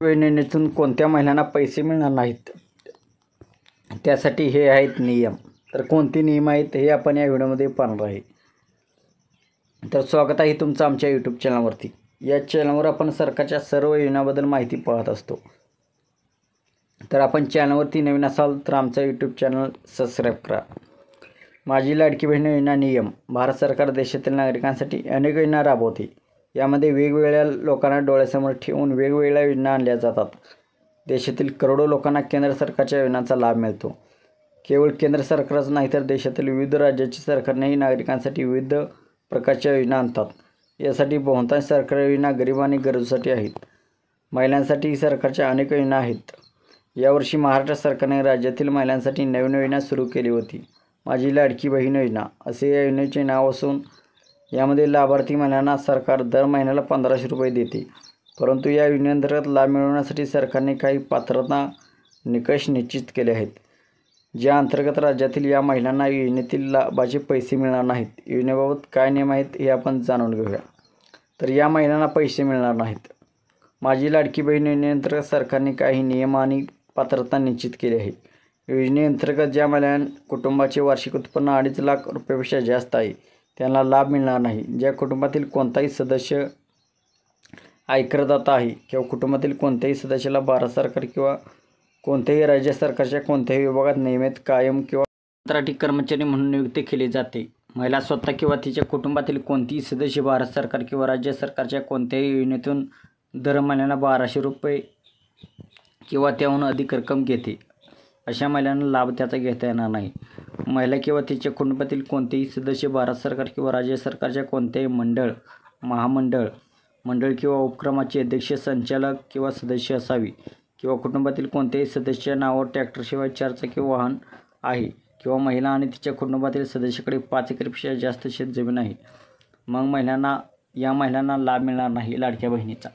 योजनेतून कोणत्या महिलांना पैसे मिळणार नाहीत, त्यासाठी हे आहेत नियम. तर कोणते नियम आहेत हे आपण या व्हिडिओमध्ये पाहणार आहे. तर स्वागत आहे तुमचं आमच्या यूट्यूब चॅनलवरती. या चॅनलवर आपण सरकारच्या सर्व योजनांबद्दल माहिती पाहत असतो. तर आपण चॅनलवरती नवीन असाल तर आमचा यूट्यूब चॅनल सबस्क्राईब करा. माझी लाडकी बहीण योजना नियम. भारत सरकार देशातील नागरिकांसाठी अनेक योजना राबवते. यामध्ये वेगवेगळ्या लोकांना डोळ्यासमोर ठेवून वेगवेगळ्या योजना आणल्या जातात. देशातील करोडो लोकांना केंद्र सरकारच्या योजनांचा लाभ मिळतो. केवळ केंद्र सरकारच नाही तर देशातील विविध राज्याच्या सरकारनेही नागरिकांसाठी विविध प्रकारच्या योजना आणतात. यासाठी बहुतांश सरकारी योजना गरीब आणि गरजूसाठी आहेत. महिलांसाठी सरकारच्या अनेक योजना आहेत. यावर्षी महाराष्ट्र सरकारने राज्यातील महिलांसाठी नवीन योजना सुरू केली होती. माझी लाडकी बहीण योजना असे या योजनेचे नाव असून यामध्ये लाभार्थी महिलांना सरकार दर महिन्याला 1500 रुपये देते. परंतु या योजनेअंतर्गत लाभ मिळवण्यासाठी सरकारने काही पात्रता निकष निश्चित केले आहेत, ज्या अंतर्गत राज्यातील या महिलांना योजनेतील लाभाचे पैसे मिळणार नाहीत. योजनेबाबत काय नियम आहेत हे आपण जाणून घेऊया. तर या महिलांना पैसे मिळणार नाहीत. माझी लाडकी बहीण योजनेअंतर्गत सरकारने काही नियम आणि पात्रता निश्चित केली आहे. योजनेअंतर्गत ज्या महिलांना कुटुंबाचे वार्षिक उत्पन्न 2.5 लाख रुपयापेक्षा जास्त आहे त्यांना लाभ मिळणार नाही. ज्या कुटुंबातील कोणताही सदस्य आयकरदाता आहे किंवा कुटुंबातील कोणत्याही सदस्याला भारत सरकार किंवा कोणत्याही राज्य सरकारच्या कोणत्याही विभागात नियमित कायम किंवा कंत्राटी कर्मचारी म्हणून नियुक्ती केली जाते. महिला स्वतः किंवा तिच्या कुटुंबातील कोणतीही सदस्य भारत सरकार किंवा राज्य सरकारच्या कोणत्याही योजनेतून दर महिन्याला 1200 रुपये किंवा त्याहून अधिक रक्कम घेते, अशा महिलांना लाभ त्याचा घेता येणार नाही. महिला किंवा तिच्या कुटुंबातील कोणतेही सदस्य भारत सरकार किंवा राज्य सरकारच्या कोणत्याही मंडळ, महामंडळ, मंडळ किंवा उपक्रमाचे अध्यक्ष, संचालक किंवा सदस्य असावी किंवा कुटुंबातील कोणत्याही सदस्याच्या नावावर ट्रॅक्टरशिवाय 4 चाकी वाहन आहे किंवा महिला आणि तिच्या कुटुंबातील सदस्याकडे 5 एकरपेक्षा जास्त शेतजमीन आहे, मग या महिलांना लाभ मिळणार नाही लाडक्या बहिणीचा.